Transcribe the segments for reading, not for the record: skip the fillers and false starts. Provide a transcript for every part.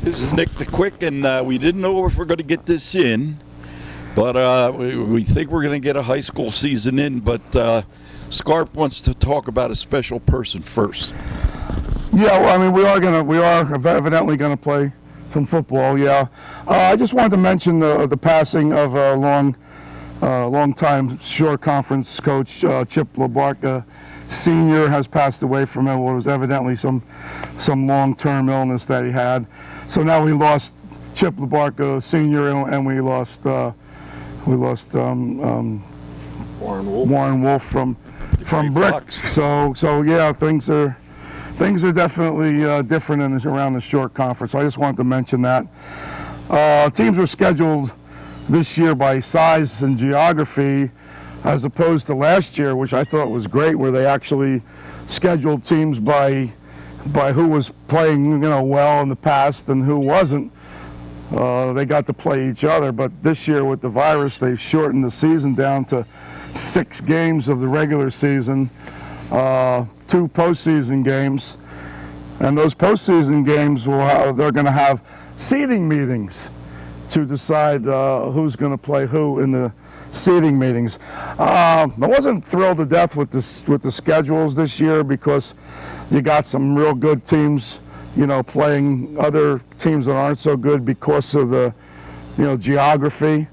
This is Nick the Quick, and we didn't know if we're going to get this in, but we think we're going to get a high school season in. But Scarpa wants to talk about a special person first. Yeah, well, I mean, we are evidently going to play some football. Yeah, I just wanted to mention the passing of a long-time Shore Conference coach, Chip LaBarca Sr. has passed away from what was evidently some long-term illness that he had. So now we lost Chip LaBarca Sr. and we lost Warren Wolf from Brick. So yeah, things are definitely different around the Shore Conference. So I just wanted to mention that. Teams were scheduled this year by size and geography, as opposed to last year, which I thought was great, where they actually scheduled teams by who was playing, well in the past and who wasn't. They got to play each other, but this year with the virus, they've shortened the season down to 6 games of the regular season, 2 postseason games, and those postseason games they're going to have seeding meetings to decide who's going to play who in the seeding meetings. I wasn't thrilled to death with the schedules this year, because you got some real good teams, playing other teams that aren't so good because of the, geography.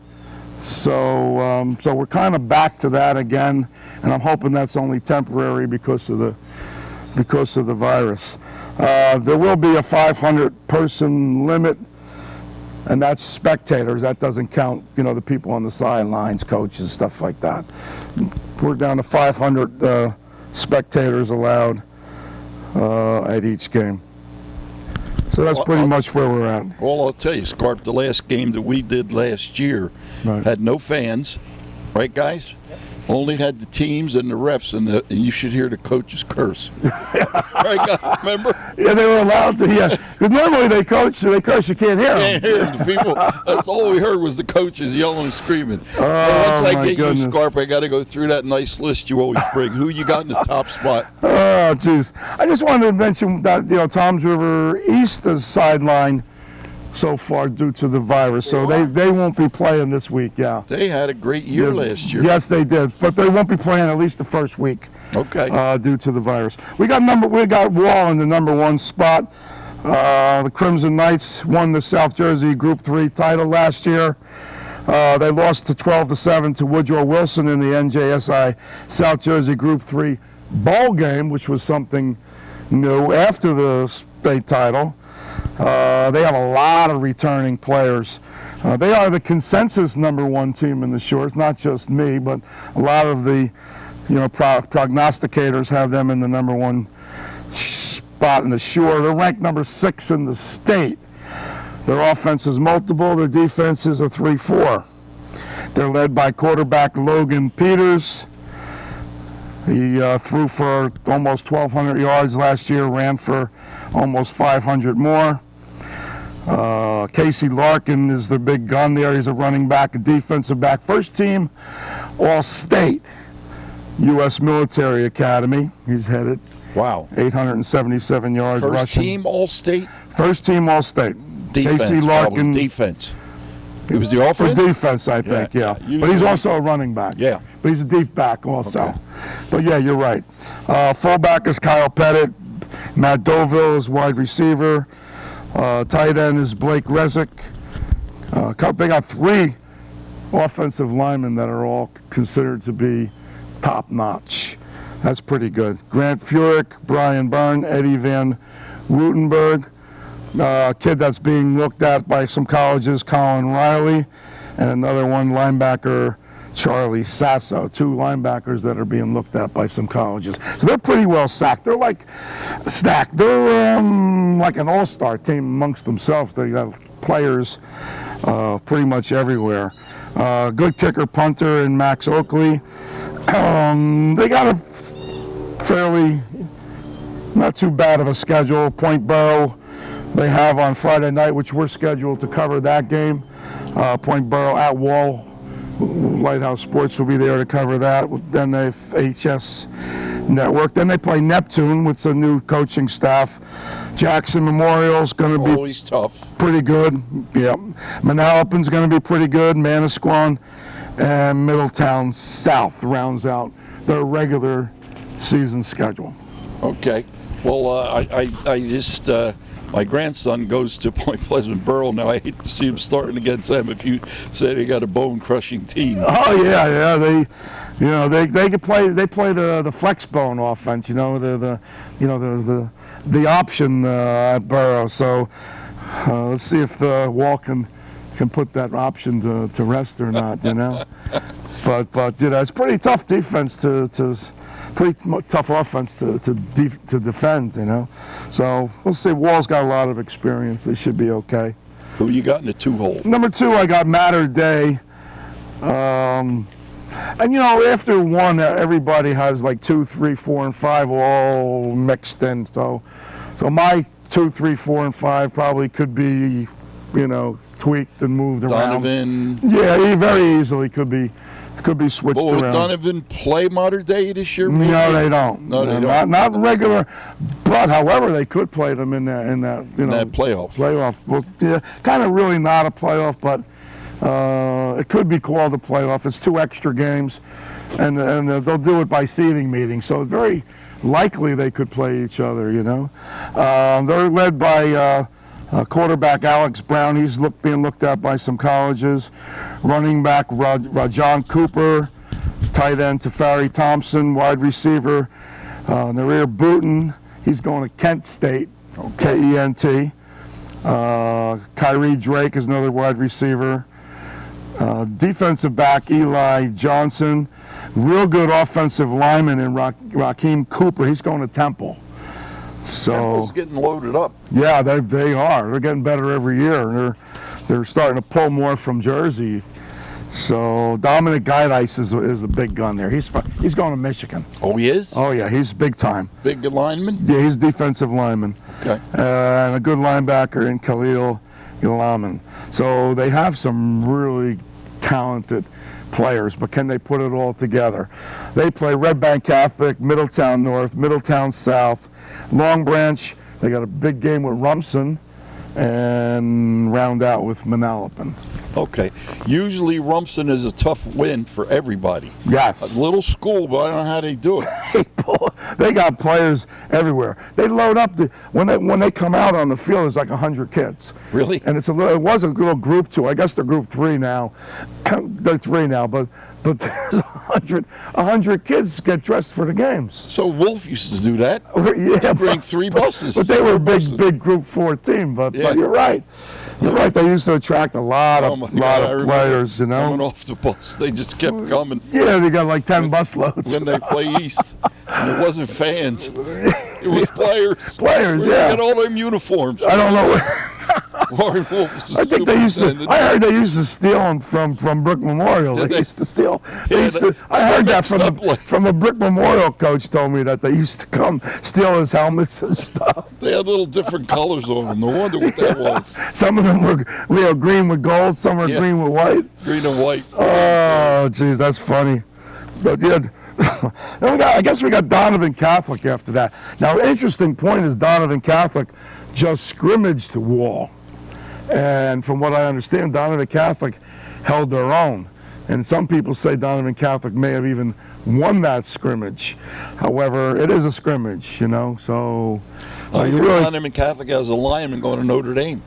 So we're kind of back to that again, and I'm hoping that's only temporary because of the virus. There will be a 500-person limit, and that's spectators. That doesn't count, the people on the sidelines, coaches, stuff like that. We're down to 500 spectators allowed at each game. So that's pretty much where we're at. Well, I'll tell you, Scarp, the last game that we did last year had no fans, right, guys? Yep. Only had the teams and the refs, and you should hear the coaches curse. Right, guys? Remember? Yeah, they were allowed to. Yeah, because normally they curse, you can't hear them. Can't hear the people. That's all we heard was the coaches yelling and screaming. Once I get you, Scarpa, I got to go through that nice list you always bring. Who you got in the top spot? Oh, jeez. I just wanted to mention that Toms River East is sidelined so far due to the virus, so they won't be playing this week. Yeah, they had a great year last year. Yes, they did, but they won't be playing at least the first week. Okay. Due to the virus, we got Wall in the #1 spot. The Crimson Knights won the South Jersey Group 3 title last year. They lost 12-7 to Woodrow Wilson in the NJSI South Jersey Group 3 bowl game, which was something new after the state title. They have a lot of returning players. They are the consensus #1 team in the Shore. It's not just me, but a lot of the prognosticators have them in the #1 spot in the Shore. They're ranked #6 in the state. Their offense is multiple. Their defense is a 3-4. They're led by quarterback Logan Peters. He threw for almost 1,200 yards last year, ran for almost 500 more. Casey Larkin is the big gun there. He's a running back, a defensive back. First team All-State, U.S. Military Academy. He's headed. Wow. 877 yards rushing. First team All-State? First team All-State. Defense, Casey Larkin. Defense. It was the offense? For defense, I think, yeah. But he's also a running back. Yeah. But he's a deep back also. Okay. But yeah, you're right. Fullback is Kyle Pettit. Matt Doville is wide receiver. Tight end is Blake Rezick. They got 3 offensive linemen that are all considered to be top-notch. That's pretty good. Grant Furyk, Brian Byrne, Eddie Van Rutenberg. Kid that's being looked at by some colleges, Colin Riley, and another one, linebacker Charlie Sasso. 2 linebackers that are being looked at by some colleges. So they're pretty well stacked. They're stacked. They're like an all-star team amongst themselves. They got players pretty much everywhere. Good kicker, punter, and Max Oakley. They got a fairly not too bad of a schedule. Point Borough they have on Friday night, which we're scheduled to cover that game. Point Borough at Wall. Lighthouse Sports will be there to cover that. Then they have HS Network. Then they play Neptune with the new coaching staff. Jackson Memorial's going to be always tough. Pretty good. Yeah. Manalapan's going to be pretty good. Manasquan and Middletown South rounds out their regular season schedule. Okay. Well, I just my grandson goes to Point Pleasant Borough now. I hate to see him starting against them. If you say they got a bone-crushing team. Oh yeah. They could play. They play the flex bone offense. The option at Borough. So let's see if the Wall can put that option to rest or not. But it's pretty tough defense pretty tough offense to defend. So we'll see. Wall's got a lot of experience. They should be okay. Who you got in the 2-hole? Number 2, I got Matter Day. And after one, everybody has like 2, 3, 4, and 5 all mixed in. So my 2, 3, 4, and 5 probably could be, tweaked and moved around. Donovan. Yeah, he very easily could be switched around. Will Donovan play Mater Day this year? Maybe? No, they don't. No, they don't. Not regular, but however, they could play them in that that playoff. Well, yeah, kind of really not a playoff, but it could be called a playoff. It's 2 extra games, and they'll do it by seeding meetings. So very likely they could play each other. They're led by quarterback Alex Brown. He's being looked at by some colleges. Running back Rajon Cooper. Tight end Tafari Thompson. Wide receiver Nareer Booten. He's going to Kent State. K-E-N-T. Kyrie Drake is another wide receiver. Defensive back Eli Johnson. Real good offensive lineman in Raheem Cooper. He's going to Temple. So Temple's getting loaded up. Yeah, they are. They're getting better every year. They're starting to pull more from Jersey. So Dominic Guidice is a big gun there. He's going to Michigan. Oh, he is? Oh yeah, he's big time. Big lineman? Yeah, he's defensive lineman. Okay. And a good linebacker in Khalil Ilaman. So they have some really talented players, but can they put it all together? They play Red Bank Catholic, Middletown North, Middletown South, Long Branch. They got a big game with Rumson, and round out with Manalapan. Okay. Usually Rumson is a tough win for everybody. Yes. A little school, but I don't know how they do it. They got players everywhere. They load up when they come out on the field. There's like 100 kids. Really? And it was a little group 2. I guess they're group 3 now. They're 3 now, but there's 100 kids get dressed for the games. So Wolf used to do that. Yeah, he'd bring 3 buses. But they were a big group 4 team. But you're right. You're right. They used to attract a lot of players. Coming off the bus, they just kept coming. Yeah, they got like 10 bus loads. When they play East, and it wasn't fans. It was players. Players, Where yeah. They got all them uniforms. I don't know where. Warren Wolf was the I think they used to. I heard they used to steal them from Brick Memorial. They used to steal. I heard that from a Brick Memorial coach. Told me that they used to come steal his helmets and stuff. They had little different colors on them. No wonder what that was. Some of them were green with gold. Some were green with white. Green and white. Oh, geez, that's funny. But yeah. I guess we got Donovan Catholic after that. Now, interesting point is Donovan Catholic just scrimmaged Wall. And from what I understand, Donovan Catholic held their own. And some people say Donovan Catholic may have even won that scrimmage. However, it is a scrimmage, so... Donovan Catholic as a lineman going to Notre Dame.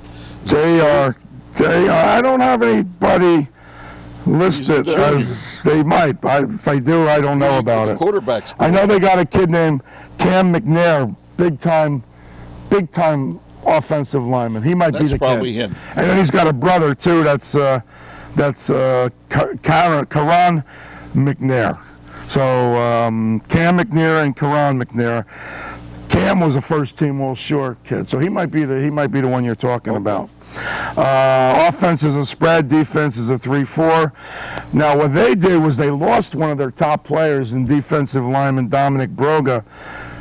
They are. I don't have anybody listed as they might. If I do, I don't know about it. Quarterbacks. I know they got a kid named Cam McNair, big time offensive lineman. He might be the kid. That's probably him. And then he's got a brother too. That's Karan McNair. So Cam McNair and Karan McNair. Cam was a first-team All-Shore kid, so he might be the one you're talking about. Offense is a spread, defense is a 3-4. Now, what they did was they lost one of their top players in defensive lineman Dominic Broga,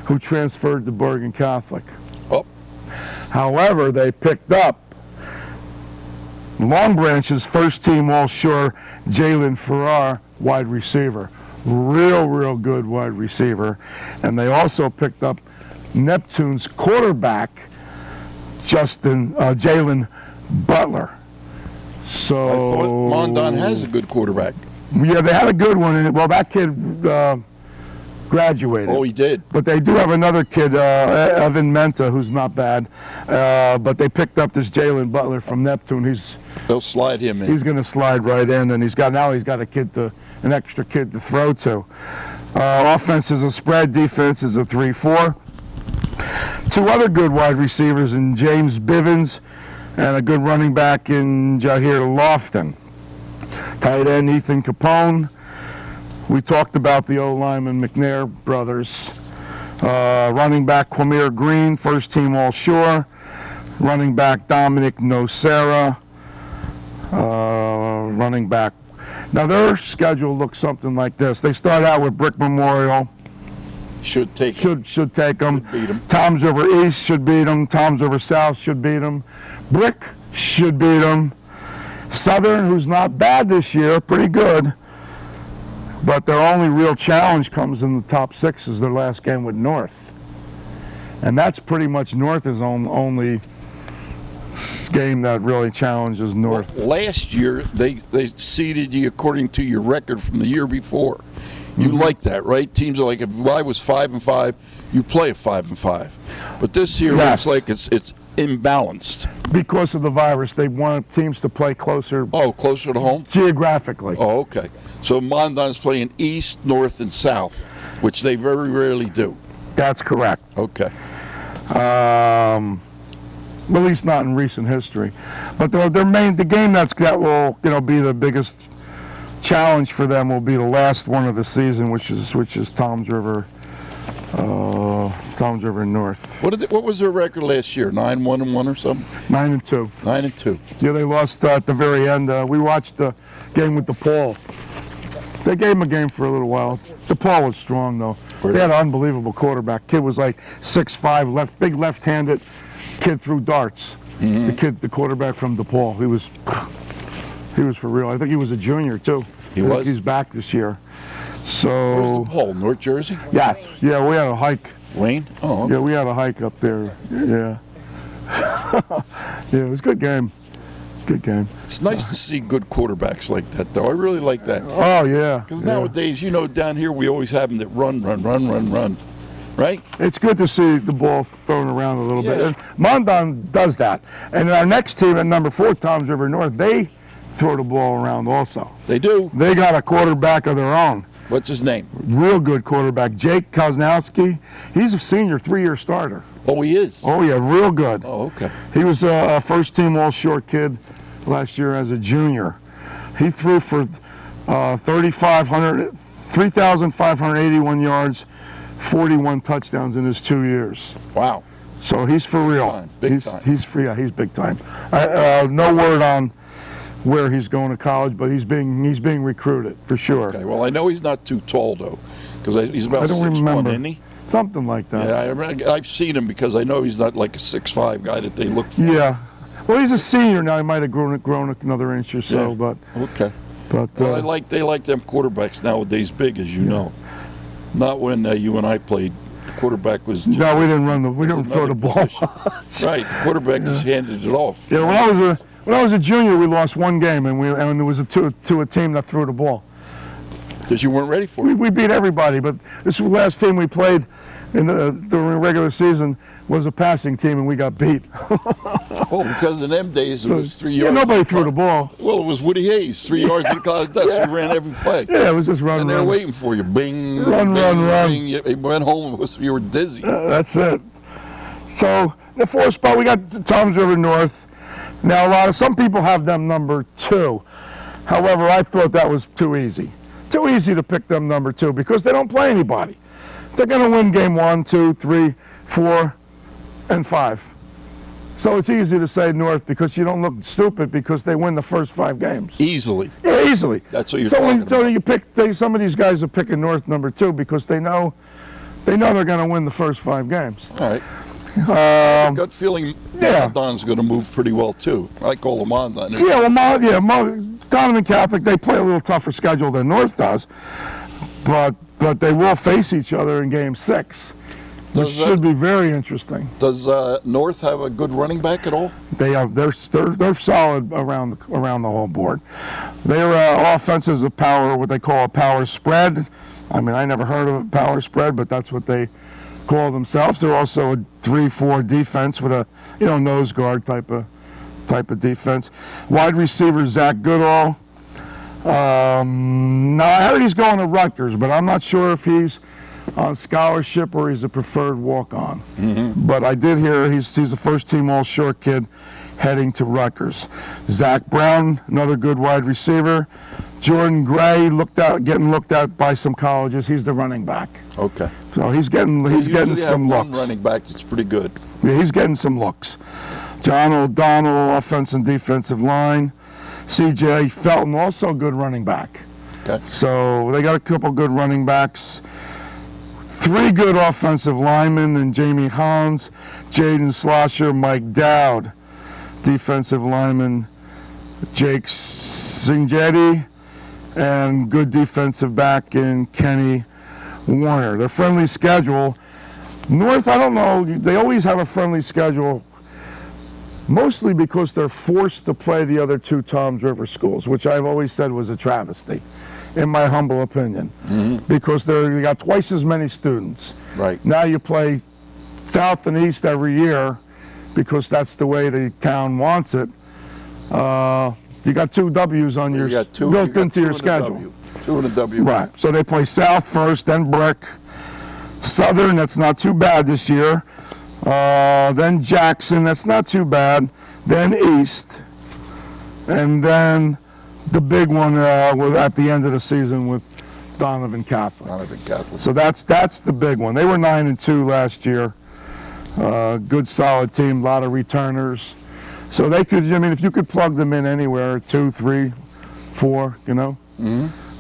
who transferred to Bergen Catholic. Oh. However, they picked up Long Branch's first-team All-Shore Jalen Farrar, wide receiver. Real good wide receiver. And they also picked up Neptune's quarterback, Jalen Butler. So I thought Mondon has a good quarterback. Yeah, they had a good one. Well, that kid graduated. Oh, he did. But they do have another kid, Evan Menta, who's not bad. But they picked up this Jalen Butler from Neptune. They'll slide him in. He's going to slide right in, and he's got an extra kid to throw to. Offense is a spread, defense is a 3-4. Two other good wide receivers in James Bivens and a good running back in Jahir Lofton. Tight end Ethan Capone. We talked about the O-lineman McNair brothers. Running back Quamir Green, first team All-Shore. Running back Dominic Nocera. Running back. Now their schedule looks something like this. They start out with Brick Memorial. Should take them. Should take them. Should beat them. Toms River East should beat them. Toms River South should beat them. Brick should beat them. Southern, who's not bad this year, pretty good. But their only real challenge comes in the top 6 is their last game with North. And that's pretty much North's only game that really challenges North. Well, last year, they seeded you according to your record from the year before. You like that, right? Teams are like, if I was 5-5, you play a 5-5. But this year, Yes. it's like it's imbalanced. Because of the virus, they want teams to play closer. Oh, closer to home? Geographically. Oh, okay. So Mondon's playing east, north, and south, which they very rarely do. That's correct. Okay. At least not in recent history. But the game that will be the biggest challenge for them will be the last one of the season, which is Toms River North. What was their record last year? 9-1-1 or something? 9-2. 9-2. Yeah, they lost at the very end. We watched the game with DePaul. They gave him a game for a little while. DePaul was strong though. They had an unbelievable quarterback. Kid was like 6'5", big left-handed kid, threw darts. The quarterback from DePaul. He was for real. I think he was a junior too. He's back this year. So. Where's DePaul? North Jersey? Yes. Yeah, we had a hike. Wayne? Oh. Okay. Yeah, we had a hike up there. Yeah. Yeah, it was a good game. Good game. It's nice to see good quarterbacks like that, though. I really like that. Oh, yeah. Because nowadays, down here we always have them that run, right? It's good to see the ball thrown around a little bit. And Mondon does that. And our next team at number 4, Toms River North, they throw the ball around also. They do. They got a quarterback of their own. What's his name? Real good quarterback, Jake Koznowski. He's a senior, 3-year starter. Oh, he is? Oh, yeah, real good. Oh, okay. He was a first-team All-Shore kid last year as a junior. He threw for 3,581 yards, 41 touchdowns in his 2 years. Wow. So he's for real. Big time. He's big time. No word on where he's going to college, but he's being recruited for sure. Okay. Well, I know he's not too tall though, because he's about 6'1", isn't he? Something like that. Yeah, I've seen him because I know he's not like a 6'5" guy that they look for. Yeah. Well, he's a senior now. He might have grown another inch or so, but. Okay. But well, they like them quarterbacks nowadays big, as you know. Not when you and I played. The quarterback was. Just, no, we didn't throw the ball. Right. The quarterback just handed it off. Yeah. When I was a junior, we lost one game, and there was a team that threw the ball. Because you weren't ready for it. We beat everybody, but this last team we played in the regular season was a passing team, and we got beat. Oh, because in them days it was 3 yards. Yeah, nobody threw the ball. Well, it was Woody Hayes, 3 yards in the college dust. You ran every play. Yeah, it was just run. And they're waiting for you. Bing, run, bing, run, run. Bing. You went home. You were dizzy. That's it. So the 4th spot, we got Toms River North. Now some people have them number 2. However, I thought that was too easy. Too easy to pick them number 2 because they don't play anybody. They're going to win game 1, 2, 3, 4, and 5. So it's easy to say North because you don't look stupid because they win the first 5 games. Easily. Yeah, easily. That's what you're talking about. So you some of these guys are picking North number 2 because they know they're going to win the first 5 games. All right. Gut feeling Mondon's going to move pretty well too. I call them Mondon. Yeah, Donovan Catholic, they play a little tougher schedule than North does, but they will face each other in game 6. which should be very interesting. Does North have a good running back at all? They are. They're solid around the whole board. Their offense is a power, what they call a power spread. I mean, I never heard of a power spread, but that's what they call themselves. They're also a 3-4 defense with a nose guard type of defense. Wide receiver Zach Goodall. Now I heard he's going to Rutgers, but I'm not sure if he's on scholarship or he's a preferred walk-on. But I did hear he's a first-team All-Shore kid heading to Rutgers. Zach Brown, another good wide receiver. Jordan Gray getting looked at by some colleges. He's the running back. Okay. So he's getting some looks. One running back that's pretty good. Yeah, he's getting some looks. John O'Donnell, offensive and defensive line. C.J. Felton, also good running back. Okay. So they got a couple good running backs. 3 good offensive linemen in Jamie Hollins, Jaden Slosher, Mike Dowd. Defensive lineman Jake Singeti, and good defensive back in Kenny Warner. Their friendly schedule, North, I don't know, they always have a friendly schedule, mostly because they're forced to play the other 2 Toms River schools, which I've always said was a travesty, in my humble opinion, because they got twice as many students. Right. Now you play South and East every year because that's the way the town wants it. You got 2 W's on your built into your schedule. 2 and a W. Right. So they play South first, then Brick. Southern, that's not too bad this year. Then Jackson, that's not too bad. Then East, and then the big one at the end of the season with Donovan Catholic. So that's the big one. They were 9-2 last year. Good solid team, a lot of returners. So they could, I mean, if you could plug them in anywhere, 2, 3, 4,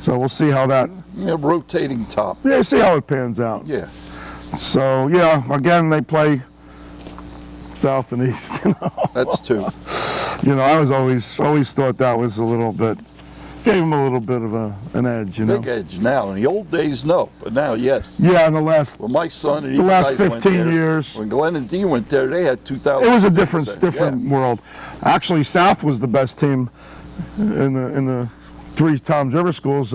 So we'll see how that. Yeah, rotating top. Yeah, see how it pans out. Yeah. So yeah, again they play South and East. That's 2. I was always thought that was a little bit, gave them a little bit of an edge. Big edge now. In the old days, no, but now, yes. Yeah, in the last. Well, my son and the last 15 years. When Glenn and Dee went there, they had 2,000. It was a different world. Actually, South was the best team in the 3 Toms River schools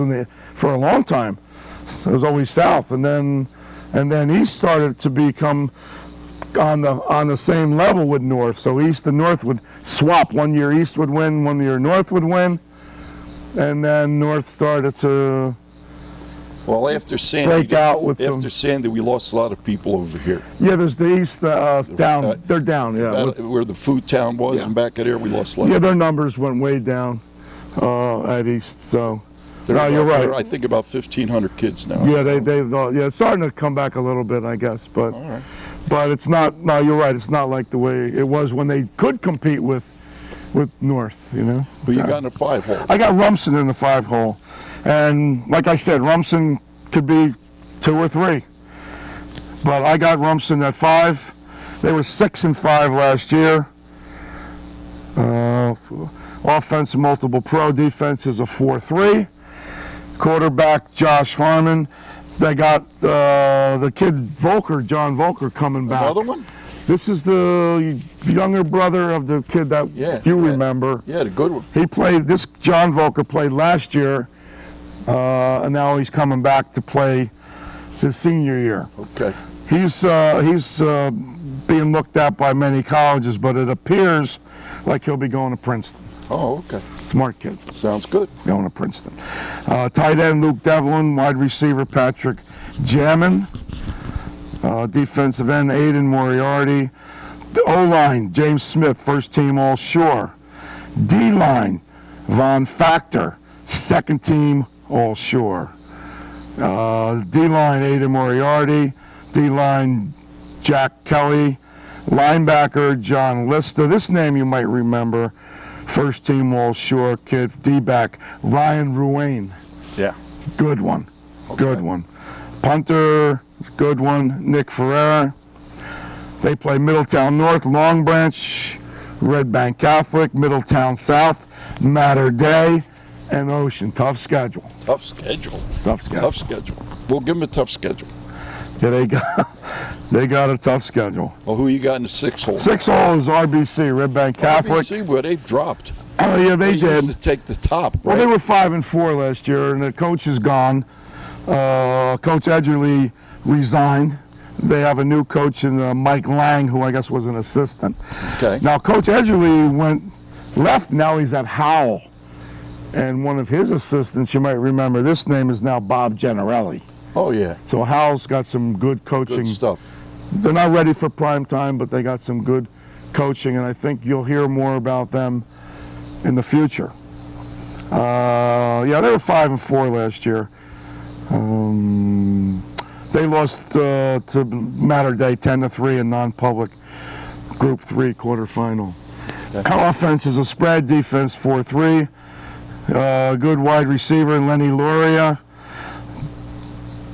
for a long time. So it was always South, and then East started to become on the same level with North. So East and North would swap. One year East would win, one year North would win, and then North started to. Well, after Sandy, break out with Sandy, we lost a lot of people over here. Yeah, there's the East down. They're down. Yeah, where the food town was, and back there we lost a lot. Yeah, their numbers went way down at East. So. No, you're right. I think about 1,500 kids now. Yeah, it's starting to come back a little bit, I guess, but it's not. No, you're right. It's not like the way it was when they could compete with North. But you got in a 5-hole. I got Rumson in the 5-hole, and like I said, Rumson could be 2 or 3, but I got Rumson at 5. They were 6-5 last year. Offense, multiple pro. Defense is a 4-3. Quarterback Josh Harmon. They got the kid John Volker coming back. Another one? This is the younger brother of the kid that you remember. Yeah, the good one. He played, John Volker played last year, and now he's coming back to play his senior year. Okay. He's being looked at by many colleges, but it appears like he'll be going to Princeton. Oh, okay. Smart kid. Sounds good. Going to Princeton. Tight end Luke Devlin, wide receiver Patrick Jammin, defensive end Aiden Moriarty, O-line James Smith, first team All-Shore, D-line Von Factor, second team All-Shore, D-line Aiden Moriarty, D-line Jack Kelly, linebacker John Lister. This name you might remember. First team All-Shore kid, D-back Ryan Ruane. Yeah. Good one. Okay. Good one. Punter, good one, Nick Ferreira. They play Middletown North, Long Branch, Red Bank Catholic, Middletown South, Mater Day, and Ocean. Tough schedule. Tough schedule. Tough schedule. Tough schedule. We'll give them a tough schedule. Yeah, they got a tough schedule. Well, who you got in the 6 hole? 6 hole is RBC, Red Bank Catholic. RBC, well, they've dropped. Oh yeah, they did. Used to take the top. Right? Well, they were 5-4 last year, and the coach is gone. Coach Edgerly resigned. They have a new coach in Mike Lang, who I guess was an assistant. Okay. Now, Coach Edgerly left. Now he's at Howell, and one of his assistants, you might remember, this name is now Bob Generelli. Oh yeah. So Howell's got some good coaching. Good stuff. They're not ready for prime time, but they got some good coaching, and I think you'll hear more about them in the future. Yeah, they were 5-4 last year. They lost to Mater Dei 10-3 in non-public Group 3 quarterfinal. Okay. Our offense is a spread, defense 4-3. Good wide receiver Lenny Loria.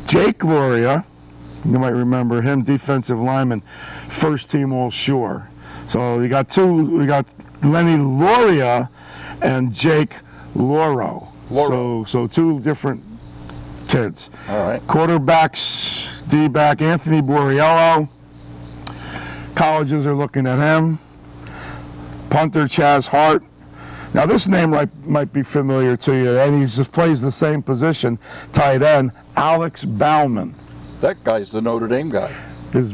Jake Loria, you might remember him, defensive lineman, first team All Shore. So we got Lenny Loria and Jake Loro. So 2 different kids. All right. Quarterbacks, D-back Anthony Borriello. Colleges are looking at him. Punter Chaz Hart. Now this name might be familiar to you, and he just plays the same position, tight end, Alex Bauman. That guy's the Notre Dame guy. His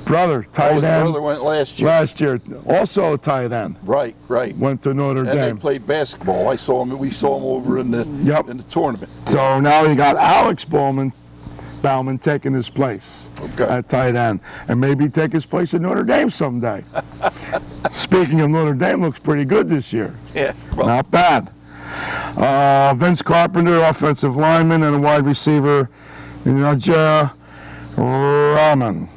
brother, tight end. His brother went last year. Last year, also a tight end. Right. Went to Notre Dame. And they played basketball. We saw him over in the tournament. So now you got Alex Bauman taking his place at tight end, and maybe take his place at Notre Dame someday. Speaking of Notre Dame, looks pretty good this year. Yeah. Well, not bad. Vince Carpenter, offensive lineman, and a wide receiver, Naja Rahman.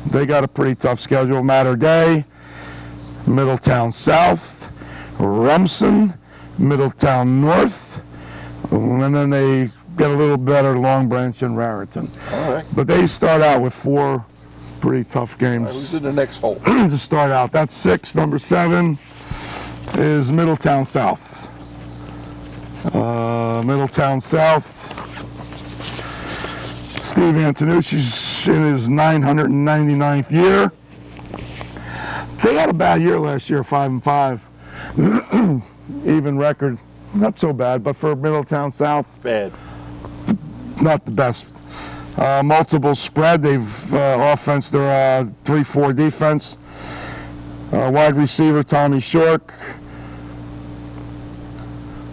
They got a pretty tough schedule. Mater Dei, Middletown South, Rumson, Middletown North, and then they get a little better Long Branch and Raritan. all right. But they start out with 4 pretty tough games. Who's in the next hole? To start out. That's 6. Number 7 is Middletown South. Middletown South. Steve Antonucci's in his 999th year. They had a bad year last year, 5-5. Even record, not so bad, but for Middletown South, Bad. not the best. Multiple spread. They've offense. They're 3-4 defense. Wide receiver Tommy Shork.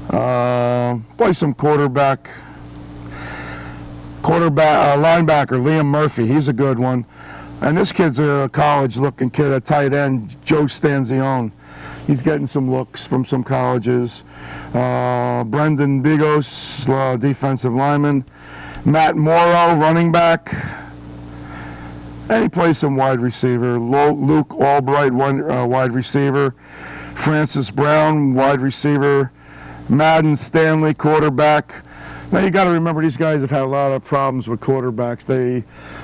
Play some linebacker Liam Murphy. He's a good one. And this kid's a college-looking kid, a tight end, Joe Stanzione. He's getting some looks from some colleges. Brendan Bigos, defensive lineman. Matt Morrow, running back. And he plays some wide receiver. Luke Albright, wide receiver. Francis Brown, wide receiver. Madden Stanley, quarterback. Now you got to remember, these guys have had a lot of problems with quarterbacks.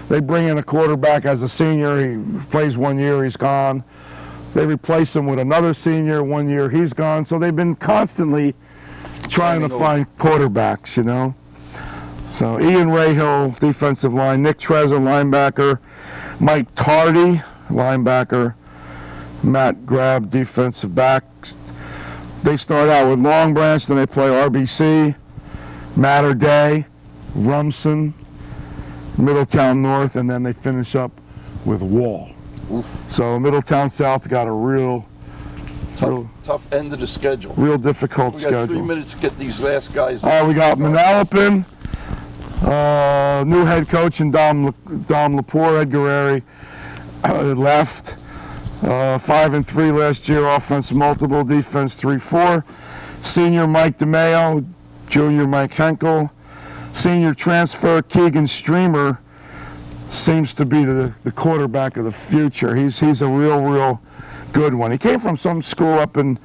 They bring in a quarterback as a senior. He plays 1 year, he's gone. They replace him with another senior, 1 year, he's gone. So they've been constantly trying to find quarterbacks, you know. So Ian Rahill, defensive line. Nick Trezor, linebacker. Mike Tardy, linebacker. Matt Grab, defensive back. They start out with Long Branch, then they play RBC, Mater Dei, Rumson, Middletown North, and then they finish up with Wall. Oof. So Middletown South got a real tough end of the schedule. Real difficult schedule. We got 3 minutes to get these last guys. We got Manalapan, new head coach, and Dom Lepore. Ed Guerreri left. 5-3 last year, offense multiple, defense 3-4. Senior Mike DeMeo, junior Mike Henkel. Senior transfer Keegan Streamer seems to be the quarterback of the future. He's a real good one. He came from some school up in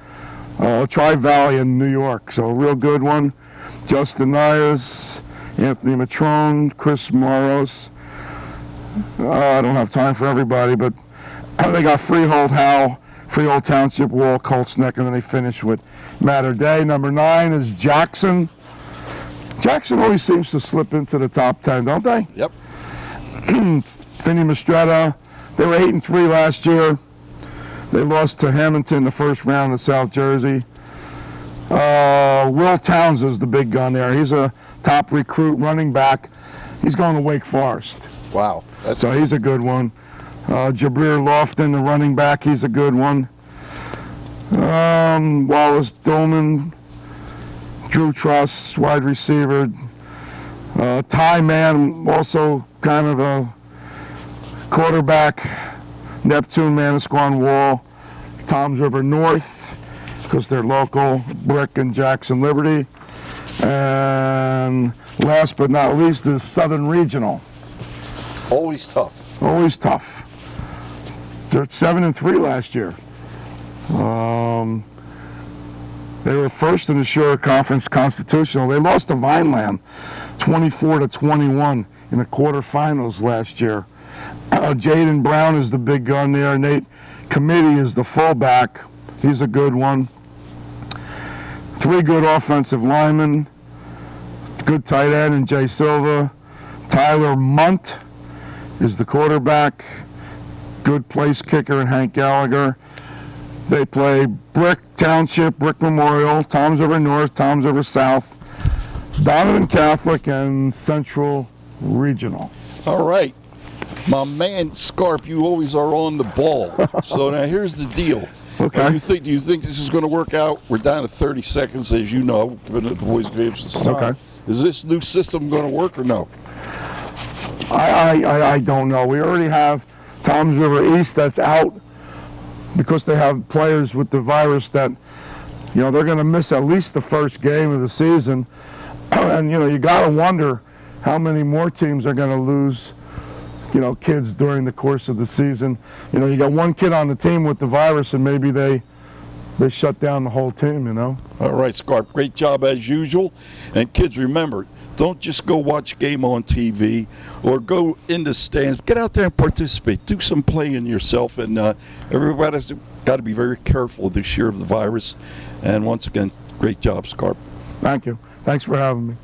Tri-Valley in New York, so a real good one. Justin Nyers, Anthony Matrone, Chris Moros. I don't have time for everybody, but they got Freehold Howell, Freehold Township, Wall, Colts Neck, and then they finish with Mater Dei. Number 9 is Jackson. Jackson always seems to slip into the top 10, don't they? Yep. Finney Mistretta, they were 8-3 last year. They lost to Hamilton in the first round of South Jersey. Will Towns is the big gun there. He's a top recruit running back. He's going to Wake Forest. Wow. So he's a good one. Jabril Lofton, the running back, he's a good one. Wallace Dolman, Drew Truss, wide receiver. Ty Mann, also kind of a quarterback. Neptune, Manasquan Wall, Toms River North, because they're local, Brick and Jackson Liberty. And last but not least is Southern Regional. Always tough. Always tough. They're at 7-3 last year. They were first in the Shore Conference Constitutional. They lost to Vineland 24-21 in the quarterfinals last year. Jaden Brown is the big gun there. Nate Committee is the fullback. He's a good one. 3 good offensive linemen. Good tight end in Jay Silva. Tyler Munt is the quarterback. Good place kicker in Hank Gallagher. They play Brick Township, Brick Memorial, Toms River North, Toms River South, Donovan Catholic, and Central Regional. All right. My man, Scarp, you always are on the ball. So now here's the deal. Okay. Do you think this is going to work out? We're down to 30 seconds, as you know, given the boys' games. Okay. Is this new system going to work or no? I don't know. We already have Toms River East that's out because they have players with the virus that, you know, they're going to miss at least the first game of the season. And, you know, you got to wonder how many more teams are going to lose, you know, kids during the course of the season. You know, you got one kid on the team with the virus and maybe they shut down the whole team, you know. All right, Scarp, great job as usual. And kids, remember, don't just go watch a game on TV or go in the stands. Get out there and participate. Do some playing yourself. And everybody's got to be very careful this year of the virus. And once again, great job, Scarp. Thank you. Thanks for having me.